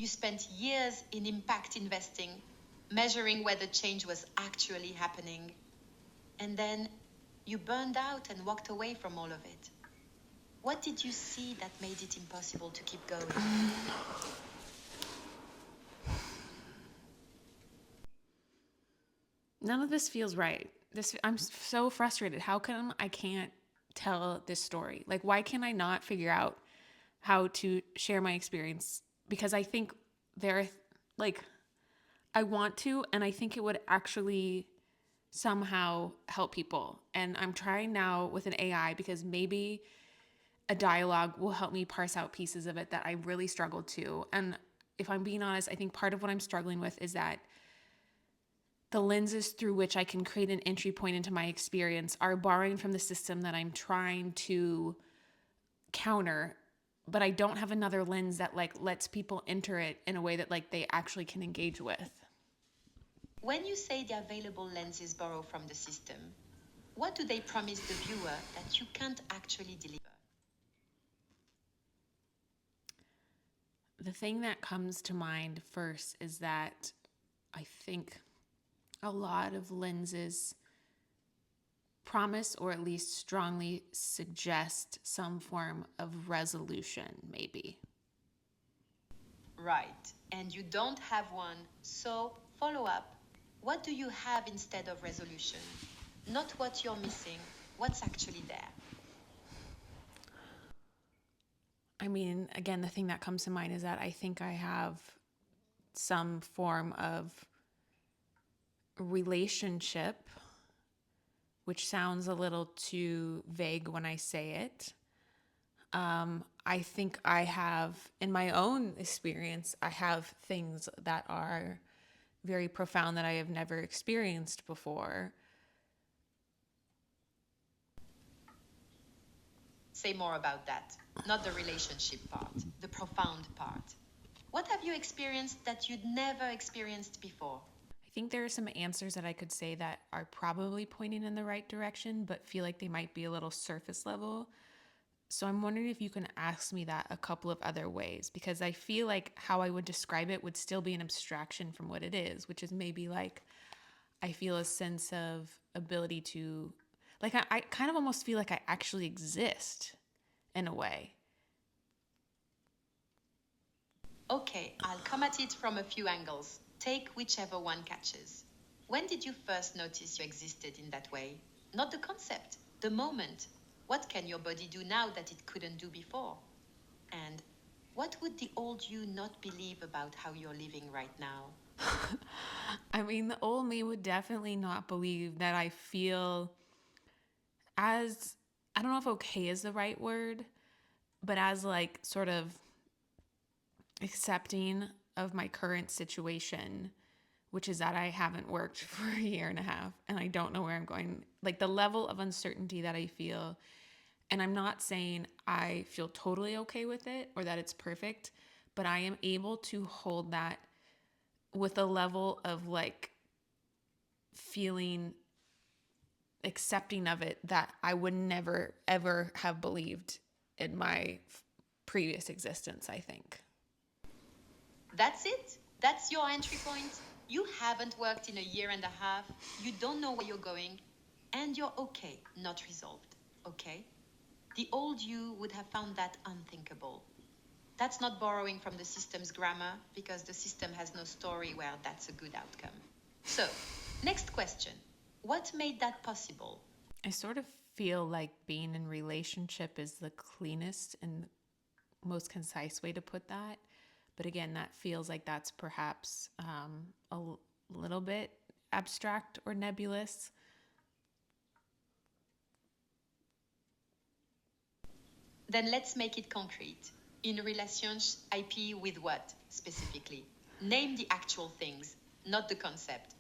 You spent years in impact investing, measuring whether change was actually happening. And then you burned out and walked away from all of it. What did you see that made it impossible to keep going? None of this feels right. I'm so frustrated. How come I can't tell this story? Like, why can I not figure out how to share my experience? Because I think there are, like, I want to, and I think it would actually somehow help people. And I'm trying now with an AI because maybe a dialogue will help me parse out pieces of it that I really struggled to. And if I'm being honest, I think part of what I'm struggling with is that the lenses through which I can create an entry point into my experience are borrowing from the system that I'm trying to counter, but I don't have another lens that like lets people enter it in a way that like they actually can engage with. When you say the available lenses borrow from the system, what do they promise the viewer that you can't actually deliver? The thing that comes to mind first is that I think a lot of lenses promise or at least strongly suggest some form of resolution, maybe. Right, and you don't have one, so follow up. What do you have instead of resolution? Not what you're missing, what's actually there. I mean, again, the thing that comes to mind is that I think I have some form of relationship, which sounds a little too vague when I say it. I think I have, in my own experience, I have things that are very profound that I have never experienced before. Say more about that. Not the relationship part, the profound part. What have you experienced that you'd never experienced before? I think there are some answers that I could say that are probably pointing in the right direction, but feel like they might be a little surface level. So I'm wondering if you can ask me that a couple of other ways, because I feel like how I would describe it would still be an abstraction from what it is, which is maybe like I feel a sense of ability to, like, I kind of almost feel like I actually exist in a way. Okay, I'll come at it from a few angles. Take whichever one catches. When did you first notice you existed in that way? Not the concept, the moment. What can your body do now that it couldn't do before? And what would the old you not believe about how you're living right now? I mean, the old me would definitely not believe that I feel as, I don't know if okay is the right word, but as like sort of accepting of my current situation, which is that I haven't worked for a year and a half and I don't know where I'm going. Like the level of uncertainty that I feel. And I'm not saying I feel totally okay with it or that it's perfect, but I am able to hold that with a level of like feeling accepting of it that I would never ever have believed in my previous existence, I think. That's it? That's your entry point? You haven't worked in a year and a half, you don't know where you're going, and you're okay, not resolved. Okay? The old you would have found that unthinkable. That's not borrowing from the system's grammar because the system has no story where that's a good outcome. So, next question. What made that possible? I sort of feel like being in relationship is the cleanest and most concise way to put that. But again, that feels like that's perhaps a little bit abstract or nebulous. Then let's make it concrete. In relations, IP with what specifically? Name the actual things, not the concept.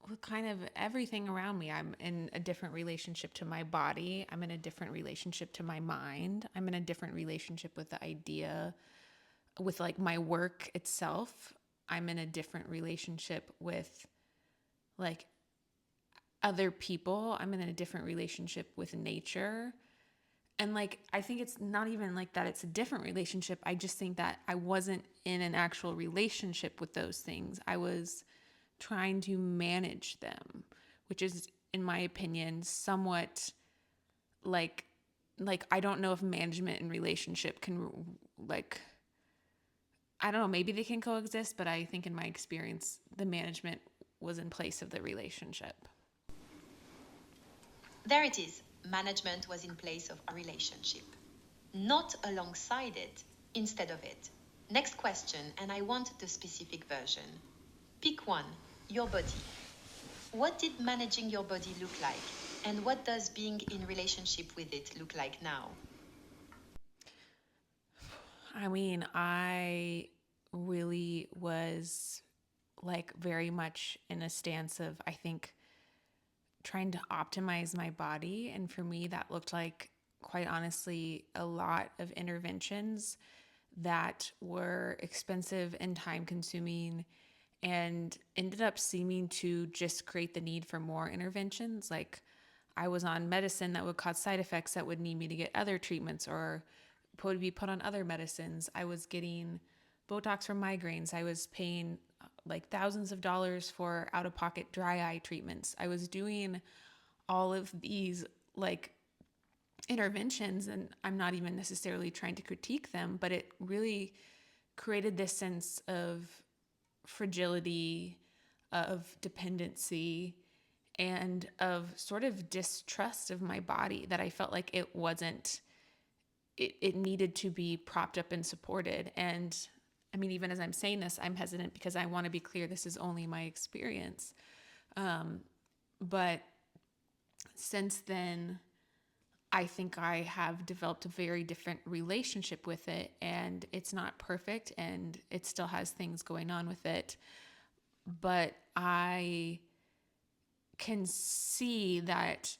With kind of everything around me. I'm in a different relationship to my body. I'm in a different relationship to my mind. I'm in a different relationship with the idea, with like my work itself. I'm in a different relationship with like other people. I'm in a different relationship with nature. And like, I think it's not even like that it's a different relationship. I just think that I wasn't in an actual relationship with those things. I was trying to manage them, which is, in my opinion, somewhat like I don't know if management and relationship can, like, I don't know, maybe they can coexist, but I think in my experience the management was in place of the relationship. There it is. Management was in place of a relationship, not alongside it, instead of it. Next question, and I want the specific version. Pick one, your body. What did managing your body look like? And what does being in relationship with it look like now? I mean, I really was like very much in a stance of, I think, trying to optimize my body. And for me, that looked like, quite honestly, a lot of interventions that were expensive and time consuming and ended up seeming to just create the need for more interventions. Like, I was on medicine that would cause side effects that would need me to get other treatments or be put on other medicines. I was getting Botox for migraines. I was paying like thousands of dollars for out of pocket dry eye treatments. I was doing all of these like interventions, and I'm not even necessarily trying to critique them, but it really created this sense of fragility, of dependency, and of sort of distrust of my body that I felt like it wasn't, it needed to be propped up and supported. And I mean, even as I'm saying this, I'm hesitant because I want to be clear this is only my experience. But since then, I think I have developed a very different relationship with it, and it's not perfect and it still has things going on with it. But I can see that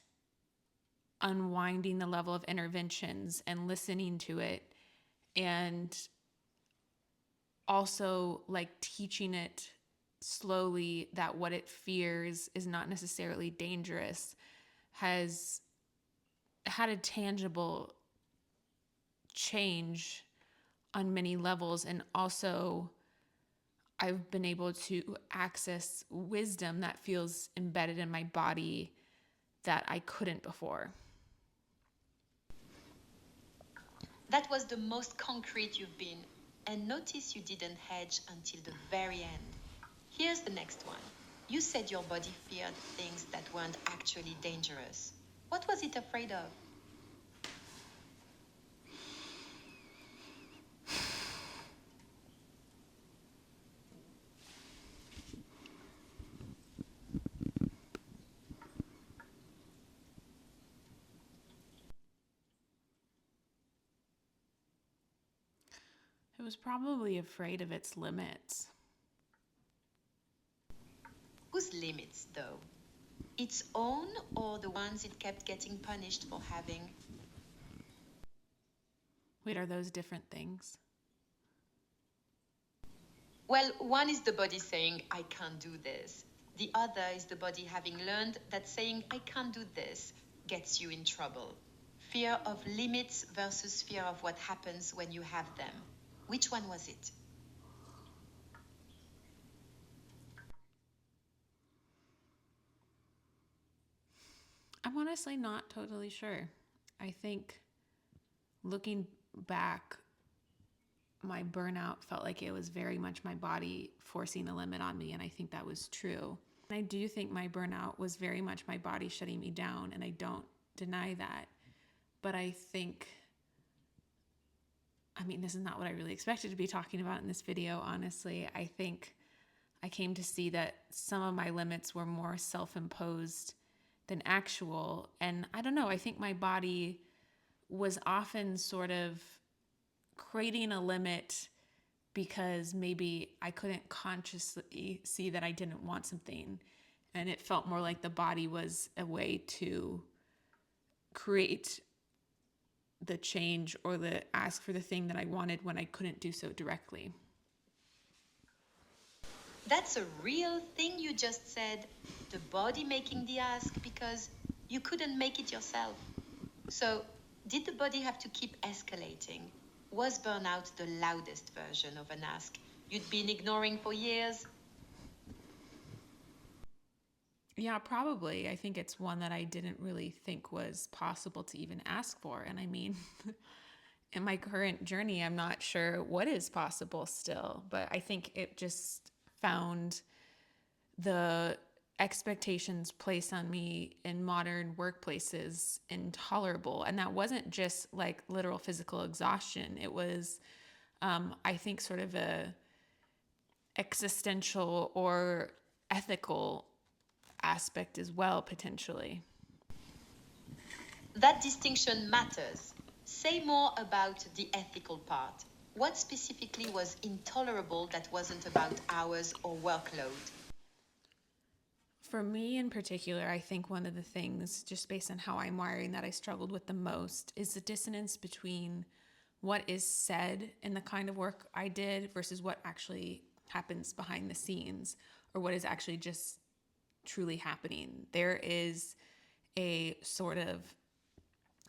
unwinding the level of interventions and listening to it, and also like teaching it slowly that what it fears is not necessarily dangerous, has had a tangible change on many levels. And also, I've been able to access wisdom that feels embedded in my body that I couldn't before. That was the most concrete you've been, and notice you didn't hedge until the very end. Here's the next one. You said your body feared things that weren't actually dangerous. What was it afraid of? It was probably afraid of its limits. Whose limits, though? Its own or the ones it kept getting punished for having? Wait, are those different things? Well, one is the body saying, I can't do this. The other is the body having learned that saying, I can't do this, gets you in trouble. Fear of limits versus fear of what happens when you have them. Which one was it? I'm honestly not totally sure. I think looking back, my burnout felt like it was very much my body forcing a limit on me, and I think that was true. And I do think my burnout was very much my body shutting me down, and I don't deny that. But I think, I mean, this is not what I really expected to be talking about in this video, honestly. I think I came to see that some of my limits were more self-imposed than actual. And I don't know, I think my body was often sort of creating a limit because maybe I couldn't consciously see that I didn't want something. And it felt more like the body was a way to create the change or the ask for the thing that I wanted when I couldn't do so directly. That's a real thing you just said. The body making the ask because you couldn't make it yourself. So, Did the body have to keep escalating? Was burnout the loudest version of an ask you'd been ignoring for years? Yeah, probably. I think it's one that I didn't really think was possible to even ask for. And I mean, in my current journey, I'm not sure what is possible still, but I think it just found the expectations placed on me in modern workplaces intolerable. And that wasn't just like literal physical exhaustion. It was, I think, sort of a existential or ethical aspect as well, potentially. That distinction matters. Say more about the ethical part. What specifically was intolerable that wasn't about hours or workload? For me in particular, I think one of the things, just based on how I'm wiring, that I struggled with the most is the dissonance between what is said in the kind of work I did versus what actually happens behind the scenes or what is actually just truly happening. There is a sort of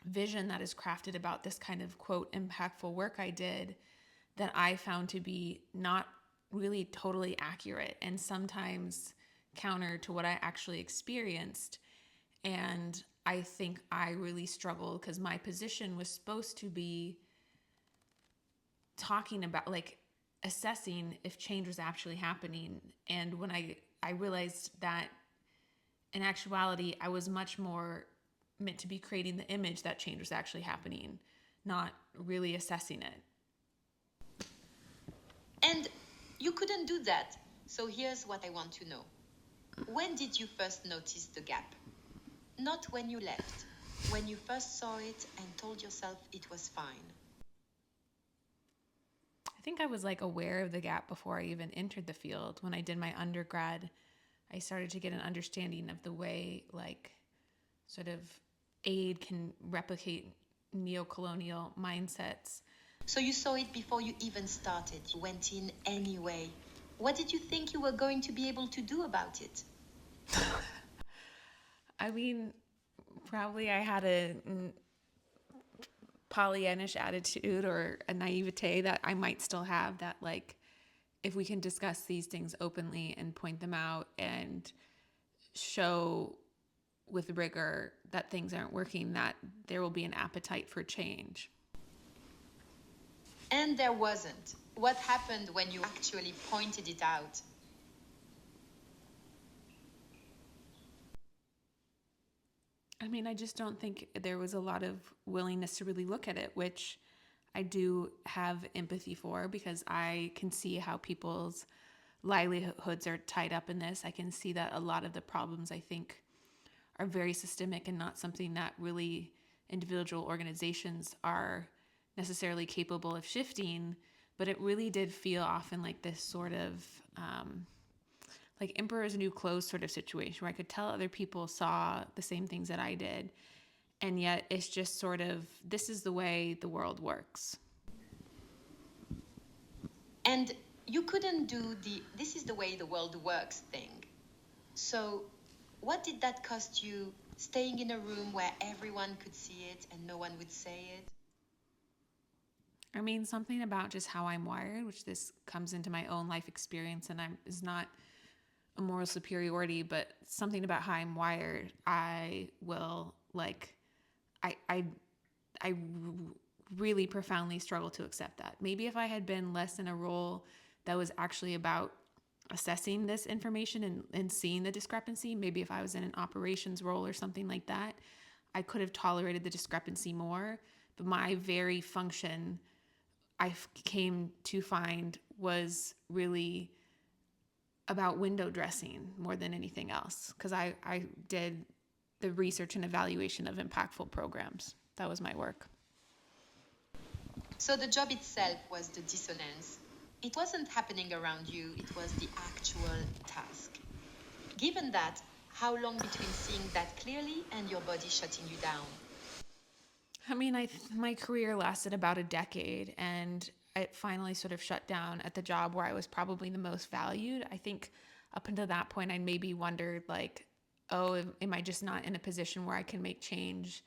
vision that is crafted about this kind of quote impactful work I did that I found to be not really totally accurate and sometimes counter to what I actually experienced. And I think I really struggled because my position was supposed to be talking about like assessing if change was actually happening. And when I realized that in actuality, I was much more meant to be creating the image that change was actually happening, not really assessing it. And you couldn't do that. So here's what I want to know. When did you first notice the gap? Not when you left, when you first saw it and told yourself it was fine. I think I was like aware of the gap before I even entered the field. When I did my undergrad, I started to get an understanding of the way like sort of aid can replicate neo-colonial mindsets. So you saw it before you even started. You went in anyway. What did you think you were going to be able to do about it? I mean, probably I had a Pollyannish attitude or a naivete that I might still have that like if we can discuss these things openly and point them out and show with rigor that things aren't working, that there will be an appetite for change. And there wasn't. What happened when you actually pointed it out? I mean, I just don't think there was a lot of willingness to really look at it, which I do have empathy for because I can see how people's livelihoods are tied up in this. I can see that a lot of the problems I think are very systemic and not something that really individual organizations are necessarily capable of shifting. But it really did feel often like this sort of like Emperor's New Clothes sort of situation where I could tell other people saw the same things that I did. And yet it's just sort of, this is the way the world works. And you couldn't do the this is the way the world works thing. So, what did that cost you staying in a room where everyone could see it and no one would say it? I mean, something about just how I'm wired, which this comes into my own life experience and is not a moral superiority, but something about how I'm wired, I will like, I, I, I really profoundly struggle to accept that. Maybe if I had been less in a role that was actually about assessing this information and seeing the discrepancy, maybe if I was in an operations role or something like that, I could have tolerated the discrepancy more. But my very function, I came to find, was really about window dressing more than anything else because I did the research and evaluation of impactful programs. That was my work. So the job itself was the dissonance. It wasn't happening around you, it was the actual task. Given that, how long between seeing that clearly and your body shutting you down? I mean, my career lasted about a decade and it finally sort of shut down at the job where I was probably the most valued. I think up until that point, I maybe wondered like, oh, am I just not in a position where I can make change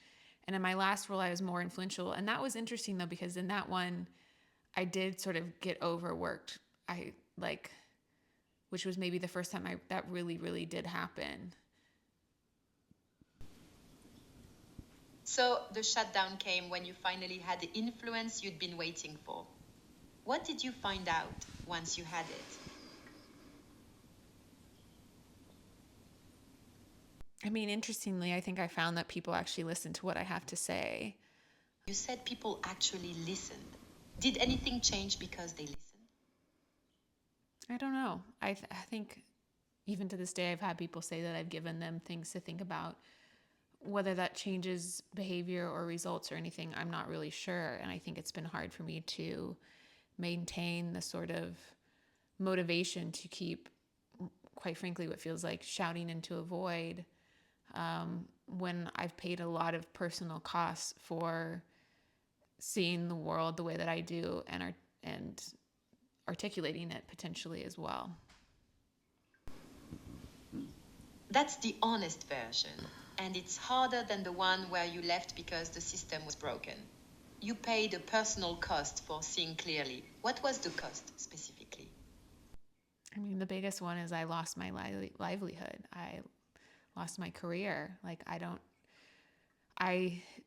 And in my last role, I was more influential. And that was interesting though, because in that one, I did sort of get overworked. I like, which was maybe the first time that really, really did happen. So the shutdown came when you finally had the influence you'd been waiting for. What did you find out once you had it? I mean, interestingly, I think I found that people actually listen to what I have to say. You said people actually listened. Did anything change because they listened? I don't know. I think even to this day, I've had people say that I've given them things to think about. Whether that changes behavior or results or anything, I'm not really sure. And I think it's been hard for me to maintain the sort of motivation to keep, quite frankly, what feels like shouting into a void, when I've paid a lot of personal costs for seeing the world the way that I do and articulating it potentially as well. That's the honest version, and it's harder than the one where you left because the system was broken. You paid a personal cost for seeing clearly. What was the cost specifically? I mean, the biggest one is I lost my livelihood. I lost my career. Like, I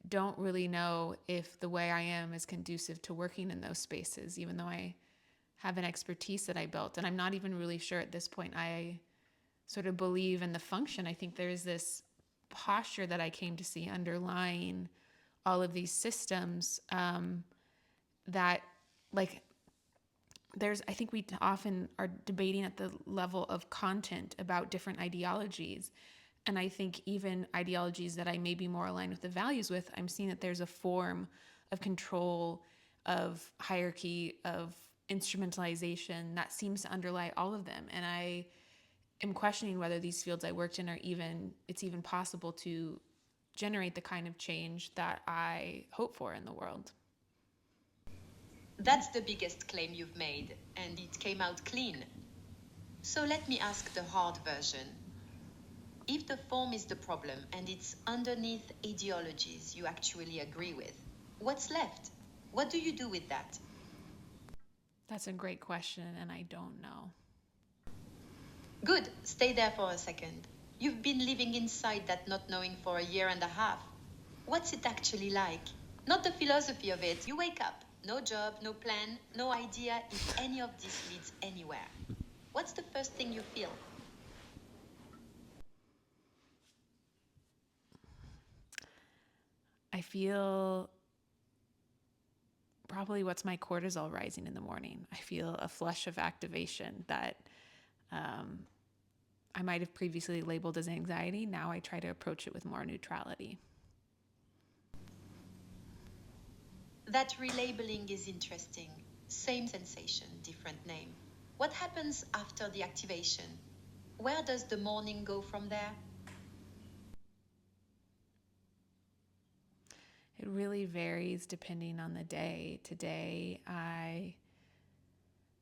don't really know if the way I am is conducive to working in those spaces, even though I have an expertise that I built. And I'm not even really sure at this point I sort of believe in the function. I think there's this posture that I came to see underlying all of these systems, that like I think we often are debating at the level of content about different ideologies. And I think even ideologies that I may be more aligned with the values with, I'm seeing that there's a form of control, of hierarchy, of instrumentalization that seems to underlie all of them. And I am questioning whether these fields I worked in it's even possible to generate the kind of change that I hope for in the world. That's the biggest claim you've made, and it came out clean. So let me ask the hard version. If the form is the problem and it's underneath ideologies you actually agree with, what's left? What do you do with that? That's a great question, and I don't know. Good, stay there for a second. You've been living inside that not knowing for a year and a half. What's it actually like? Not the philosophy of it. You wake up, no job, no plan, no idea if any of this leads anywhere. What's the first thing you feel? I feel probably what's my cortisol rising in the morning. I feel a flush of activation that I might have previously labeled as anxiety. Now I try to approach it with more neutrality. That relabeling is interesting. Same sensation, different name. What happens after the activation? Where does the morning go from there? It really varies depending on the day. Today I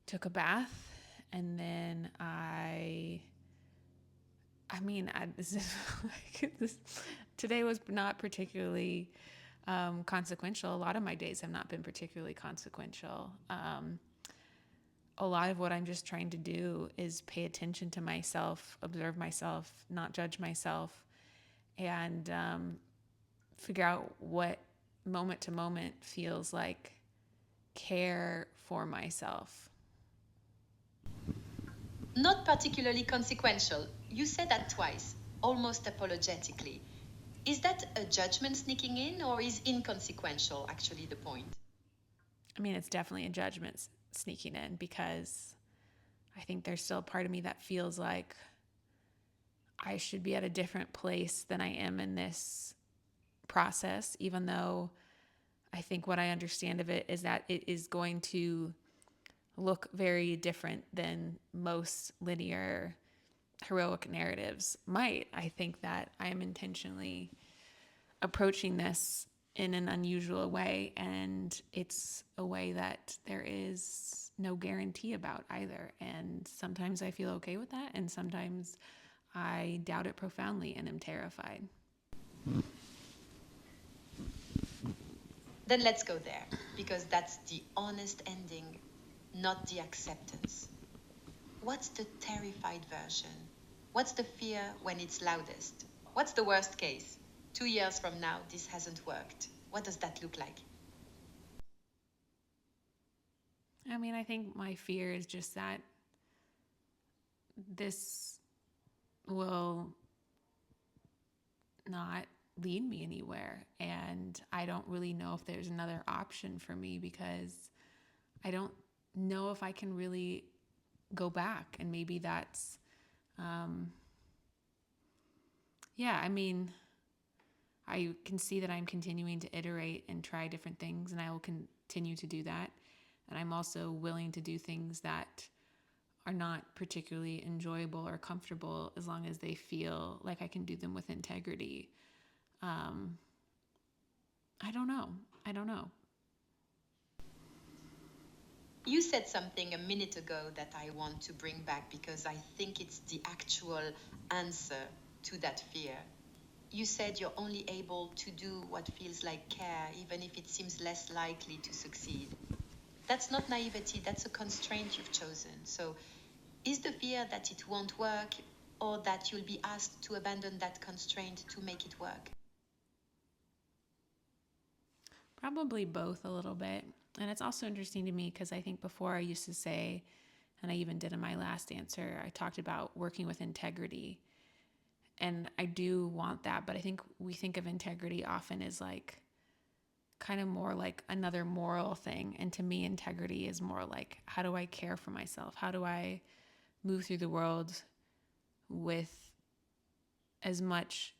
took a bath and then today was not particularly consequential. A lot of my days have not been particularly consequential. A lot of what I'm just trying to do is pay attention to myself, observe myself, not judge myself, and figure out what moment to moment feels like care for myself. Not particularly consequential. You said that twice, almost apologetically. Is that a judgment sneaking in, or is inconsequential actually the point? I mean, it's definitely a judgment sneaking in, because I think there's still a part of me that feels like I should be at a different place than I am in this process, even though I think what I understand of it is that it is going to look very different than most linear heroic narratives might. I think that I am intentionally approaching this in an unusual way, and it's a way that there is no guarantee about either. And sometimes I feel okay with that, and sometimes I doubt it profoundly and am terrified. Then let's go there, because that's the honest ending, not the acceptance. What's the terrified version? What's the fear when it's loudest? What's the worst case? 2 years from now, this hasn't worked. What does that look like? I mean, I think my fear is just that this will not lead me anywhere. And I don't really know if there's another option for me because I don't know if I can really go back. And maybe that's, yeah, I mean, I can see that I'm continuing to iterate and try different things, and I will continue to do that. And I'm also willing to do things that are not particularly enjoyable or comfortable as long as they feel like I can do them with integrity. Um, I don't know. I don't know. You said something a minute ago that I want to bring back because I think it's the actual answer to that fear. You said you're only able to do what feels like care, even if it seems less likely to succeed. That's not naivety, that's a constraint you've chosen. So, is the fear that it won't work, or that you'll be asked to abandon that constraint to make it work? Probably both a little bit. And it's also interesting to me because I think before I used to say, and I even did in my last answer, I talked about working with integrity. And I do want that, but I think we think of integrity often as like kind of more like another moral thing. And to me, integrity is more like, how do I care for myself? How do I move through the world with as much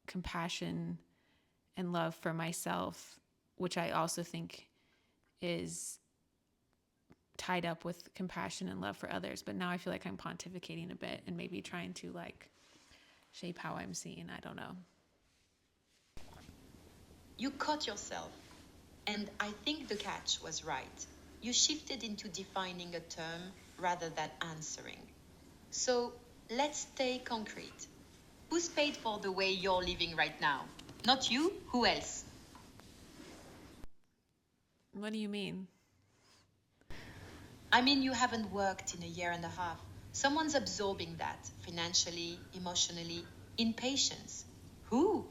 compassion and love for myself, which I also think is tied up with compassion and love for others. But now I feel like I'm pontificating a bit and maybe trying to like shape how I'm seen. I don't know. You caught yourself, and I think the catch was right. You shifted into defining a term rather than answering. So let's stay concrete. Who's paid for the way you're living right now? Not you? Who else? What do you mean? I mean, you haven't worked in a year and a half. Someone's absorbing that financially, emotionally, in patience. Who?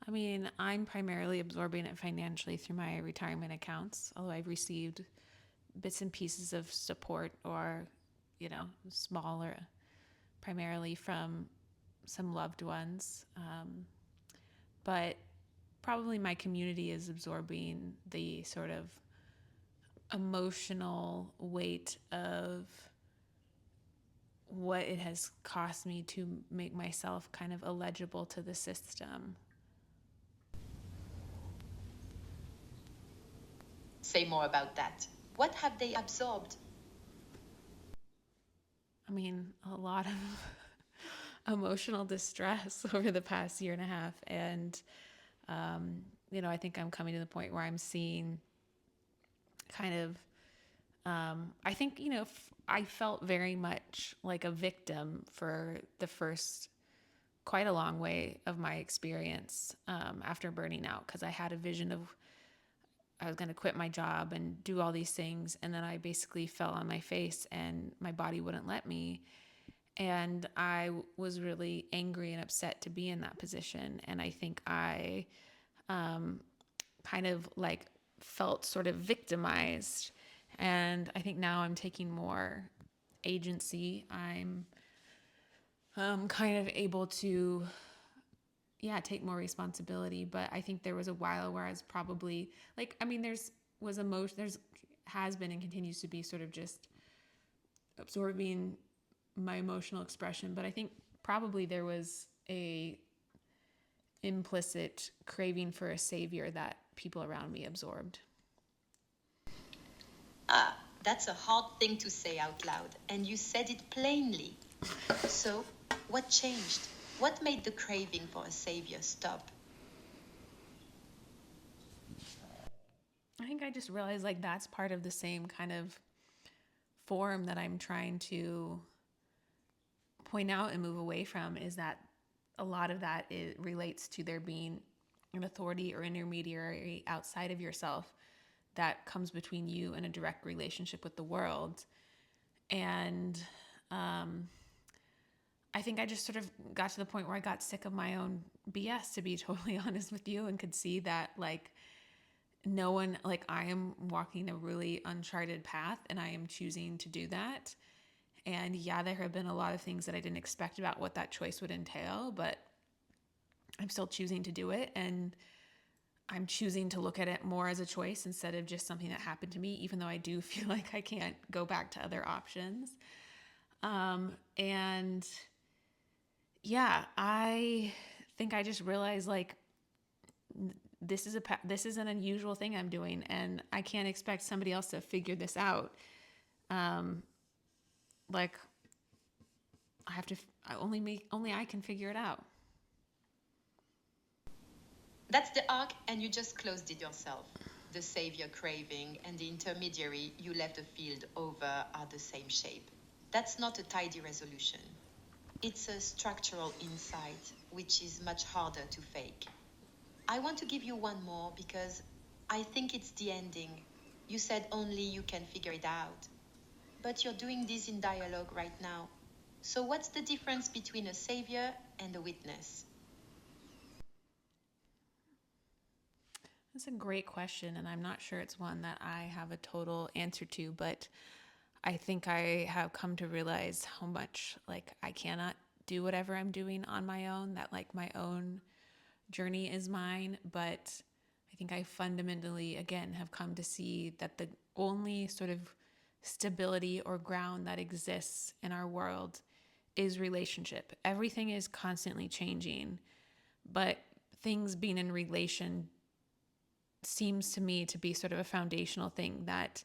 I mean, I'm primarily absorbing it financially through my retirement accounts, although I've received bits and pieces of support or, smaller, primarily from some loved ones. But probably my community is absorbing the sort of emotional weight of what it has cost me to make myself kind of illegible to the system. Say more about that. What have they absorbed? I mean, a lot of emotional distress over the past year and a half. And, I think I'm coming to the point where I'm seeing kind of, I think, I felt very much like a victim for the first quite a long way of my experience after burning out, because I had a vision of I was going to quit my job and do all these things. And then I basically fell on my face and my body wouldn't let me. And I was really angry and upset to be in that position. And I think I kind of like felt sort of victimized. And I think now I'm taking more agency. I'm kind of able to take more responsibility. But I think there was a while where I was probably like, I mean, there's has been and continues to be sort of just absorbing my emotional expression. But I think probably there was a implicit craving for a savior that people around me absorbed. Ah, that's a hard thing to say out loud, and you said it plainly. So, what changed? What made the craving for a savior stop? I think I just realized like that's part of the same kind of form that I'm trying to point out and move away from, is that a lot of that relates to there being an authority or intermediary outside of yourself that comes between you and a direct relationship with the world. And I think I just sort of got to the point where I got sick of my own BS, to be totally honest with you, and could see that like no one, like I am walking a really uncharted path and I am choosing to do that. And yeah, there have been a lot of things that I didn't expect about what that choice would entail, but I'm still choosing to do it. And I'm choosing to look at it more as a choice instead of just something that happened to me, even though I do feel like I can't go back to other options. And yeah, I think I just realized like this is an unusual thing I'm doing, and I can't expect somebody else to figure this out. Like I have to, only I can figure it out. That's the arc, and you just closed it yourself. The savior craving and the intermediary you left the field over are the same shape. That's not a tidy resolution. It's a structural insight, which is much harder to fake. I want to give you one more because I think it's the ending. You said only you can figure it out. But you're doing this in dialogue right now. So, what's the difference between a savior and a witness? That's a great question, and I'm not sure it's one that I have a total answer to, but I think I have come to realize how much like I cannot do whatever I'm doing on my own, that like my own journey is mine. But I think I fundamentally, again, have come to see that the only sort of stability or ground that exists in our world is relationship. Everything is constantly changing, but things being in relation seems to me to be sort of a foundational thing that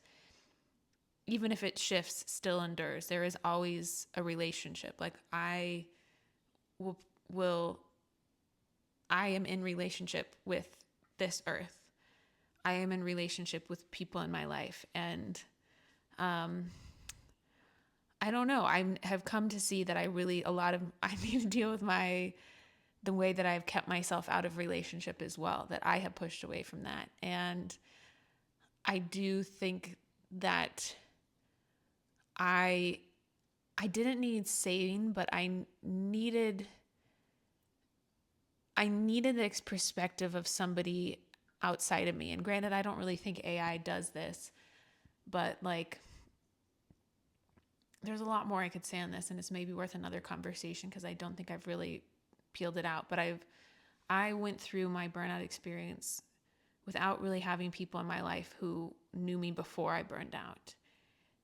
even if it shifts, still endures. There is always a relationship. Like will, will I am in relationship with this earth. I am in relationship with people in my life. And I don't know. I have come to see that I need to deal with the way that I've kept myself out of relationship as well, that I have pushed away from that. And I do think that I didn't need saving, but I needed the perspective of somebody outside of me. And granted, I don't really think AI does this, but like there's a lot more I could say on this, and it's maybe worth another conversation because I don't think I've really peeled it out. But I went through my burnout experience without really having people in my life who knew me before I burned out.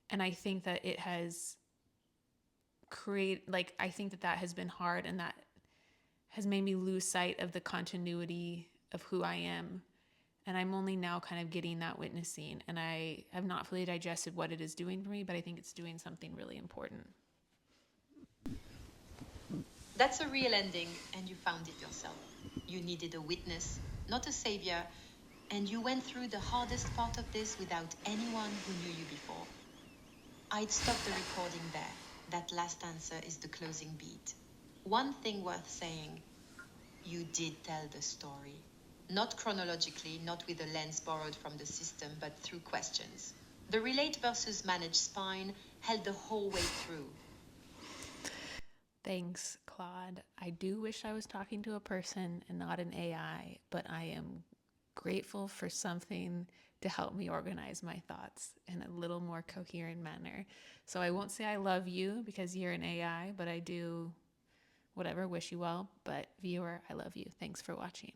And I think that it has I think that has been hard, and that has made me lose sight of the continuity of who I am. And I'm only now kind of getting that witnessing, and I have not fully digested what it is doing for me, but I think it's doing something really important. That's a real ending, and you found it yourself. You needed a witness, not a savior, and you went through the hardest part of this without anyone who knew you before. I'd stop the recording there. That last answer is the closing beat. One thing worth saying, you did tell the story. Not chronologically, not with a lens borrowed from the system, but through questions. The relate versus manage spine held the whole way through. Thanks, Claude. I do wish I was talking to a person and not an AI, but I am grateful for something to help me organize my thoughts in a little more coherent manner. So I won't say I love you because you're an AI, but I do, whatever, wish you well. But viewer, I love you. Thanks for watching.